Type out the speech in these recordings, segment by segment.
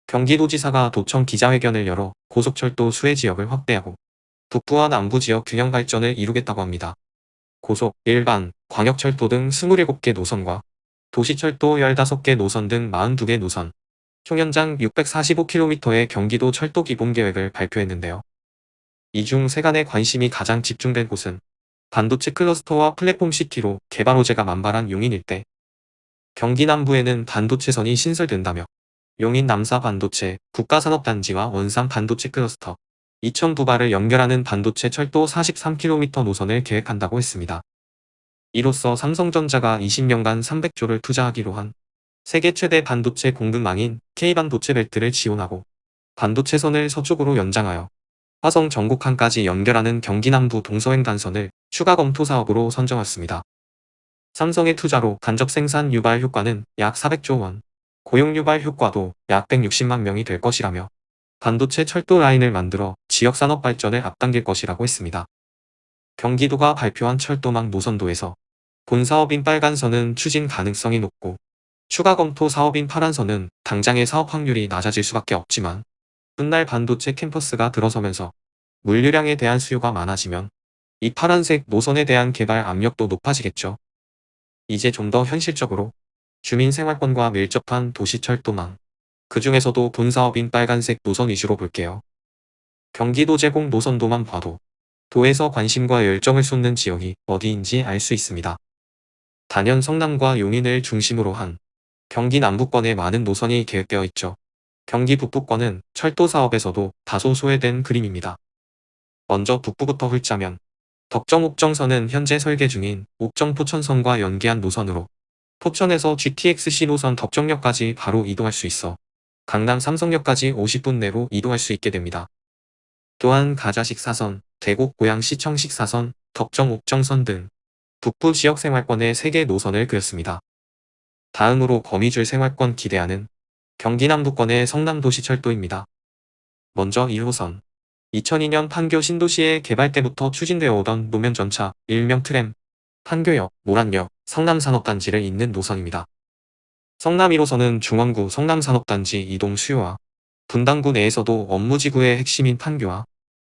경기도지사가 도청 기자회견을 열어 고속철도 수혜 지역을 확대하고 북부와 남부 지역 균형 발전을 이루겠다고 합니다. 고속, 일반, 광역철도 등 27개 노선과 도시철도 15개 노선 등 42개 노선, 총 연장 645km의 경기도 철도 기본계획을 발표했는데요. 이 중 세간의 관심이 가장 집중된 곳은 반도체 클러스터와 플랫폼 시티로 개발 호재가 만발한 용인 일대. 경기 남부에는 반도체선이 신설된다며 용인 남사 반도체 국가산업단지와 원산 반도체 클러스터, 이천 부발을 연결하는 반도체 철도 43km 노선을 계획한다고 했습니다. 이로써 삼성전자가 20년간 300조를 투자하기로 한 세계 최대 반도체 공급망인 K반도체 벨트를 지원하고 반도체선을 서쪽으로 연장하여 화성 전곡항까지 연결하는 경기 남부 동서횡단선을 추가 검토 사업으로 선정했습니다. 삼성의 투자로 간접 생산 유발 효과는 약 400조 원, 고용 유발 효과도 약 160만 명이 될 것이라며 반도체 철도 라인을 만들어 지역 산업 발전을 앞당길 것이라고 했습니다. 경기도가 발표한 철도망 노선도에서 본 사업인 빨간선은 추진 가능성이 높고 추가 검토 사업인 파란선은 당장의 사업 확률이 낮아질 수밖에 없지만 훗날 반도체 캠퍼스가 들어서면서 물류량에 대한 수요가 많아지면 이 파란색 노선에 대한 개발 압력도 높아지겠죠. 이제 좀 더 현실적으로 주민 생활권과 밀접한 도시철도망, 그 중에서도 본사업인 빨간색 노선 위주로 볼게요. 경기도 제공 노선도만 봐도 도에서 관심과 열정을 쏟는 지역이 어디인지 알 수 있습니다. 단연 성남과 용인을 중심으로 한 경기 남부권에 많은 노선이 계획되어 있죠. 경기 북부권은 철도 사업에서도 다소 소외된 그림입니다. 먼저 북부부터 훑자면 덕정-옥정선은 현재 설계 중인 옥정-포천선과 연계한 노선으로 포천에서 GTX-C 노선 덕정역까지 바로 이동할 수 있어 강남 삼성역까지 50분 내로 이동할 수 있게 됩니다. 또한 가자식 사선, 대곡 고양시청식 사선, 덕정-옥정선 등 북부 지역 생활권의 3개 노선을 그렸습니다. 다음으로 거미줄 생활권 기대하는 경기 남부권의 성남도시철도입니다. 먼저 1호선. 2002년 판교 신도시의 개발 때부터 추진되어 오던 노면전차, 일명 트램, 판교역, 모란역, 성남산업단지를 잇는 노선입니다. 성남 1호선은 중원구 성남산업단지 이동 수요와 분당구 내에서도 업무지구의 핵심인 판교와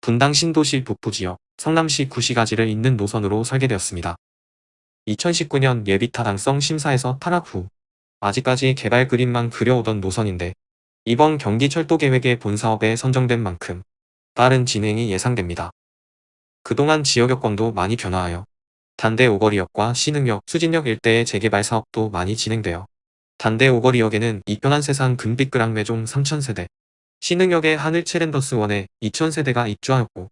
분당 신도시 북부지역, 성남시 구시가지를 잇는 노선으로 설계되었습니다. 2019년 예비 타당성 심사에서 탈락 후 아직까지 개발 그림만 그려오던 노선인데 이번 경기철도 계획의 본사업에 선정된 만큼 빠른 진행이 예상됩니다. 그동안 지역 여건도 많이 변화하여 단대 오거리역과 신흥역, 수진역 일대의 재개발 사업도 많이 진행되어 단대 오거리역에는 이편한세상 금빛그랑 매종 3000세대, 신흥역의 하늘 체렌더스원에 2000세대가 입주하였고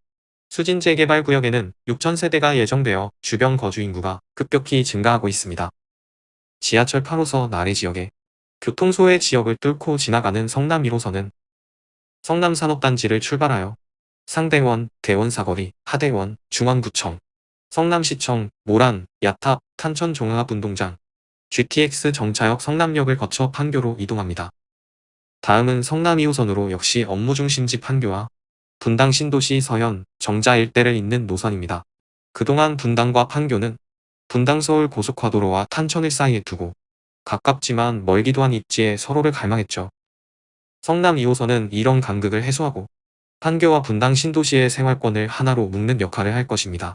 수진 재개발 구역에는 6000세대가 예정되어 주변 거주 인구가 급격히 증가하고 있습니다. 지하철 8호선 아래 지역에 교통소외 지역을 뚫고 지나가는 성남 1호선은 성남산업단지를 출발하여 상대원, 대원사거리, 하대원, 중원구청, 성남시청, 모란, 야탑, 탄천종합운동장, GTX 정차역 성남역을 거쳐 판교로 이동합니다. 다음은 성남 2호선으로 역시 업무중심지 판교와 분당 신도시 서현, 정자 일대를 잇는 노선입니다. 그동안 분당과 판교는 분당 서울 고속화도로와 탄천을 사이에 두고 가깝지만 멀기도 한 입지에 서로를 갈망했죠. 성남 2호선은 이런 간극을 해소하고 판교와 분당 신도시의 생활권을 하나로 묶는 역할을 할 것입니다.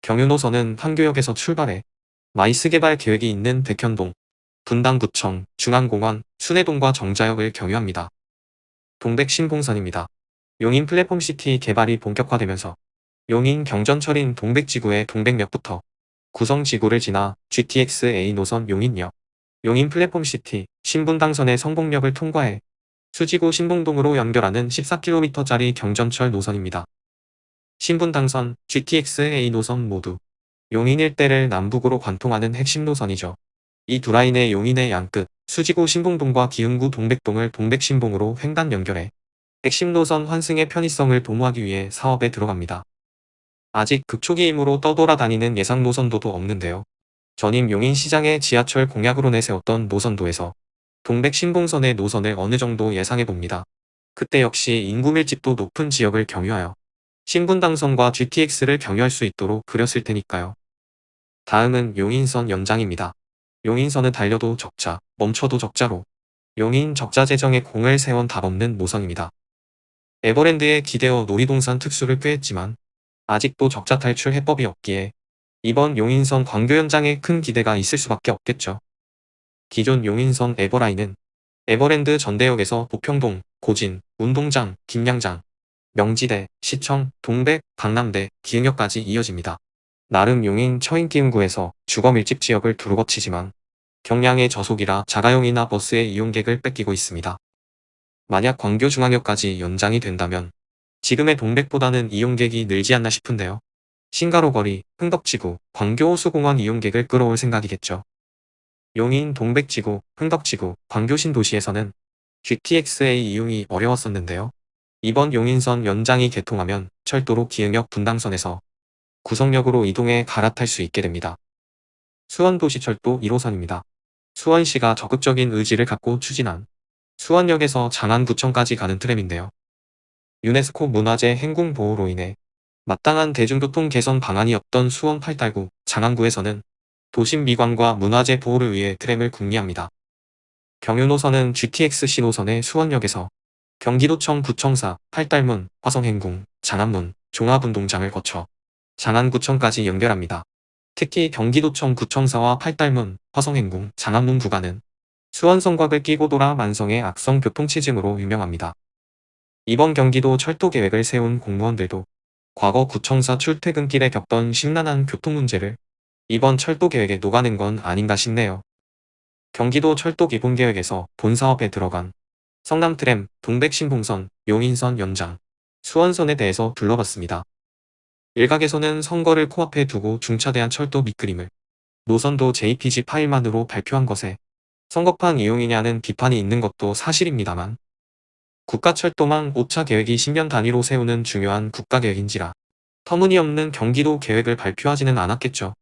경유노선은 판교역에서 출발해 마이스 개발 계획이 있는 백현동, 분당구청, 중앙공원, 순회동과 정자역을 경유합니다. 동백신봉선입니다. 용인 플랫폼시티 개발이 본격화되면서 용인 경전철인 동백지구의 동백역부터 구성지구를 지나 GTX-A 노선 용인역, 용인 플랫폼시티, 신분당선의 성봉역을 통과해 수지구 신봉동으로 연결하는 14km짜리 경전철 노선입니다. 신분당선, GTX-A 노선 모두 용인 일대를 남북으로 관통하는 핵심 노선이죠. 이 두 라인의 용인의 양끝, 수지구 신봉동과 기흥구 동백동을 동백신봉으로 횡단 연결해 핵심 노선 환승의 편의성을 도모하기 위해 사업에 들어갑니다. 아직 극초기이므로 떠돌아다니는 예상 노선도도 없는데요. 전임 용인시장의 지하철 공약으로 내세웠던 노선도에서 동백신봉선의 노선을 어느 정도 예상해봅니다. 그때 역시 인구 밀집도 높은 지역을 경유하여 신분당선과 GTX를 경유할 수 있도록 그렸을 테니까요. 다음은 용인선 연장입니다. 용인선은 달려도 적자, 멈춰도 적자로 용인 적자 재정에 공을 세운 답 없는 노선입니다. 에버랜드에 기대어 놀이동산 특수를 꾀했지만 아직도 적자 탈출 해법이 없기에 이번 용인선 광교 연장에 큰 기대가 있을 수밖에 없겠죠. 기존 용인선 에버라인은 에버랜드 전대역에서 보평동, 고진, 운동장, 김양장, 명지대, 시청, 동백, 강남대, 기흥역까지 이어집니다. 나름 용인 처인기흥구에서 주거 밀집 지역을 두루 거치지만 경량의 저속이라 자가용이나 버스의 이용객을 뺏기고 있습니다. 만약 광교중앙역까지 연장이 된다면 지금의 동백보다는 이용객이 늘지 않나 싶은데요. 신가로 거리, 흥덕지구, 광교호수공원 이용객을 끌어올 생각이겠죠. 용인 동백지구, 흥덕지구, 광교 신도시에서는 GTX-A 이용이 어려웠었는데요. 이번 용인선 연장이 개통하면 철도로 기흥역 분당선에서 구성역으로 이동해 갈아탈 수 있게 됩니다. 수원도시철도 1호선입니다. 수원시가 적극적인 의지를 갖고 추진한 수원역에서 장안구청까지 가는 트램인데요. 유네스코 문화재 행궁보호로 인해 마땅한 대중교통 개선 방안이 없던 수원 팔달구, 장안구에서는 도심 미관과 문화재 보호를 위해 트램을 궁리합니다. 경유 노선은 GTX-C 노선의 수원역에서 경기도청 구청사, 팔달문, 화성행궁, 장안문, 종합운동장을 거쳐 장안구청까지 연결합니다. 특히 경기도청 구청사와 팔달문, 화성행궁, 장안문 구간은 수원성곽을 끼고 돌아 만성의 악성 교통체증으로 유명합니다. 이번 경기도 철도 계획을 세운 공무원들도 과거 구청사 출퇴근길에 겪던 심란한 교통 문제를 이번 철도 계획에 녹아낸 건 아닌가 싶네요. 경기도 철도 기본계획에서 본사업에 들어간 성남트램, 동백신봉선, 용인선 연장, 수원선에 대해서 둘러봤습니다. 일각에서는 선거를 코앞에 두고 중차대한 철도 밑그림을 노선도 JPG 파일만으로 발표한 것에 선거판 이용이냐는 비판이 있는 것도 사실입니다만 국가철도망 5차 계획이 10년 단위로 세우는 중요한 국가계획인지라 터무니없는 경기도 계획을 발표하지는 않았겠죠.